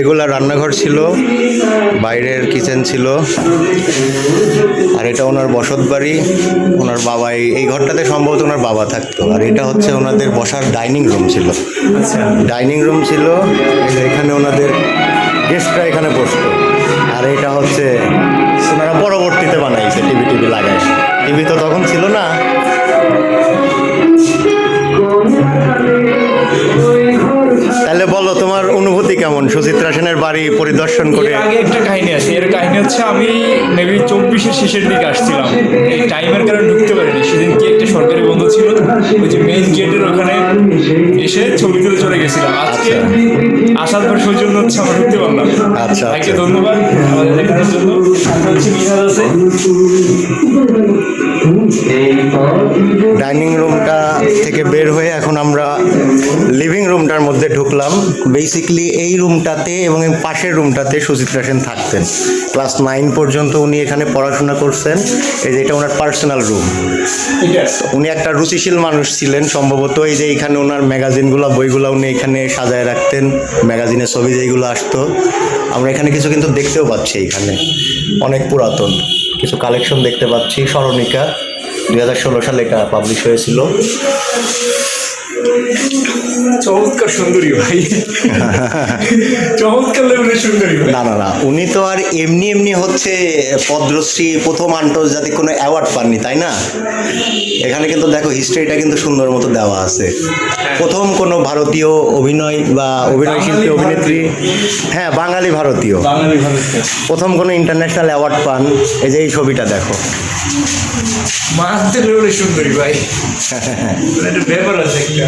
এগুলা রান্নাঘর ছিল, বাইরের কিচেন ছিল, আর এটা ওনার বসত বাড়ি। ওনার বাবা এই ঘরটাতে সম্ভবত ওনার বাবা থাকতো, আর এটা হচ্ছে ওনাদের বসার ডাইনিং রুম ছিল। ডাইনিং রুম ছিল, এখানে ওনাদের গেস্টরা এখানে বসতো। আর এটা হচ্ছে ওনারা পরবর্তীতে বানাইছে টিভি লাগায়, টিভি তো তখন ছিল না। তাহলে বলো তোমার অনুভূতি কেমন সুচিত্রা সেনের বাড়ি পরিদর্শন করে? আগে একটা কাহিনী আছে, এর কাহিনী হচ্ছে আমি মেবি 24-এর শেষের দিকে আসছিলাম, এই টাইমের কারণে ঢুকতে পারিনি। সেদিন কি একটা সরকারি বন্ধ ছিল, ওই যে মেইন গেটের ওখানে এসে ছবি তুলে চলে গেছিলাম। আজকে আসার পর সৌজন্য হচ্ছে আমরা ঢুকতে পারলাম। আচ্ছা, তাকে ধন্যবাদ আমাদের দেখানোর জন্য। হচ্ছে মিরাজ আছে। ডাইনিং রুমটা থেকে বের হয়ে এখন আমরা লিভিং রুমটার মধ্যে ঢুকলাম। বেসিক্যালি এই রুমটাতে এবং এই পাশের রুমটাতে সুচিত্রা সেন থাকতেন। ক্লাস 9 পর্যন্ত উনি এখানে পড়াশোনা করছেন। এই যে এটা ওনার পার্সোনাল রুম। উনি একটা রুচিশীল মানুষ ছিলেন সম্ভবত। এই যে এখানে ওনার ম্যাগাজিনগুলো, বইগুলো উনি এখানে সাজায় রাখতেন। ম্যাগাজিনের ছবি যেগুলো আসতো, আমরা এখানে কিছু কিন্তু দেখতেও পাচ্ছি। এখানে অনেক পুরাতন কিছু কালেকশন দেখতে পাচ্ছি। স্মরণিকা 2016 সালে এটা পাবলিশ হয়েছিল। চমৎকার সুন্দরী ভাই, চমৎকার লেভেলের সুন্দরী। না, উনি তো আর এমনি হচ্ছে পদ্মশ্রী প্রথম আন্তর্জাতিক কোনো অ্যাওয়ার্ড পাননি, তাই না? এখানে কিন্তু দেখো হিস্ট্রিটা কিন্তু সুন্দর মতো দেওয়া আছে। প্রথম কোনো ভারতীয় অভিনয় বা অভিনয় শিল্পী, অভিনেত্রী, হ্যাঁ বাঙালি ভারতীয়, প্রথম কোনো ইন্টারন্যাশনাল অ্যাওয়ার্ড পান। এই যে এই ছবিটা দেখো, মারাত্মক লেভেলের সুন্দরী ভাই। একটা ব্যাপার আছে একটা।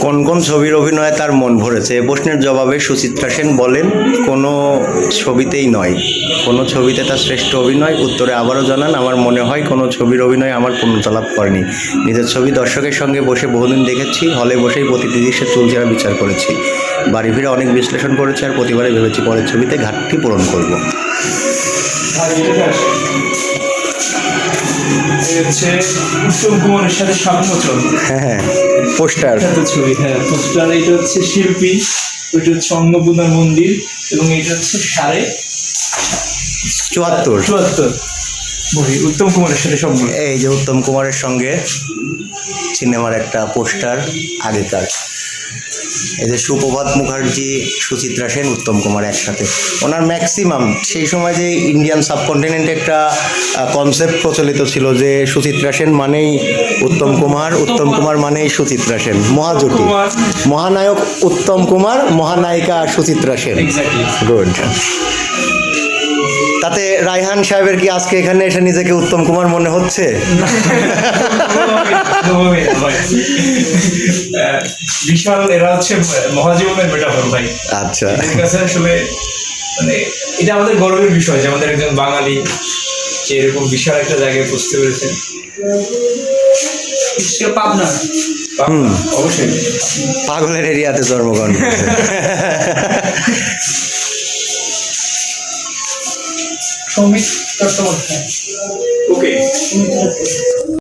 কোন কোন ছবির অভিনয়ে তার মন ভরেছে? এ প্রশ্নের জবাবে সুচিত্রা সেন বলেন, কোনো ছবিতেই নয়। কোনো ছবিতে তার শ্রেষ্ঠ অভিনয়? উত্তরে আবারও জানান, আমার মনে হয় কোনো ছবির অভিনয় আমার পূর্ণতা লাভ করেনি। নিজের ছবি দর্শকের সঙ্গে বসে বহুদিন দেখেছি, হলে বসেই প্রতিটি দৃশ্যের চুলচেরা বিচার করেছি। বাড়ি ফিরে অনেক বিশ্লেষণ করেছি, আর প্রতিবারে ভেবেছি পরের ছবিতে ঘাটতি পূরণ করব। উত্তম কুমারের সাথে সামঞ্জস্য। হ্যাঁ, পোস্টার ছবি। হ্যাঁ, পোস্টার। এটা হচ্ছে শিল্পী, ওইটা হচ্ছে অন্নপূর্ণা মন্দির, এবং এটা হচ্ছে 74 বই উত্তম কুমারের সাথে সম্পর্ক। এই যে উত্তম কুমারের সঙ্গে সিনেমার একটা পোস্টার আগেকার। এই যে সুপ্রভাত মুখার্জি, সুচিত্রা সেন, উত্তম কুমার একসাথে। ওনার ম্যাক্সিমাম সেই সময় যে ইন্ডিয়ান সাবকন্টিনেন্টে একটা কনসেপ্ট প্রচলিত ছিল যে সুচিত্রা সেন মানেই উত্তম কুমার, উত্তম কুমার মানেই সুচিত্রা সেন, মহাজুটি। মহানায়ক উত্তম কুমার, মহানায়িকা সুচিত্রা সেন। গুড। তাতে রায়হান সাহেবের কি আজকে এখানে এসে নিজেকে উত্তম কুমার মনে হচ্ছে? বিশাল, এরা হচ্ছে মহাজীবনের মেটাফর ভাই। আচ্ছা, আসলে মানে এটা আমাদের গর্বের বিষয় যে আমাদের একজন বাঙালি যে এরকম বিশাল একটা জায়গায় পৌঁছতে পেরেছেন। পাবনা, অবশ্যই পাগলের এরিয়াতে জন্মগ্রহণ। সৌমিক চট্টোপাধ্যায়। ওকে।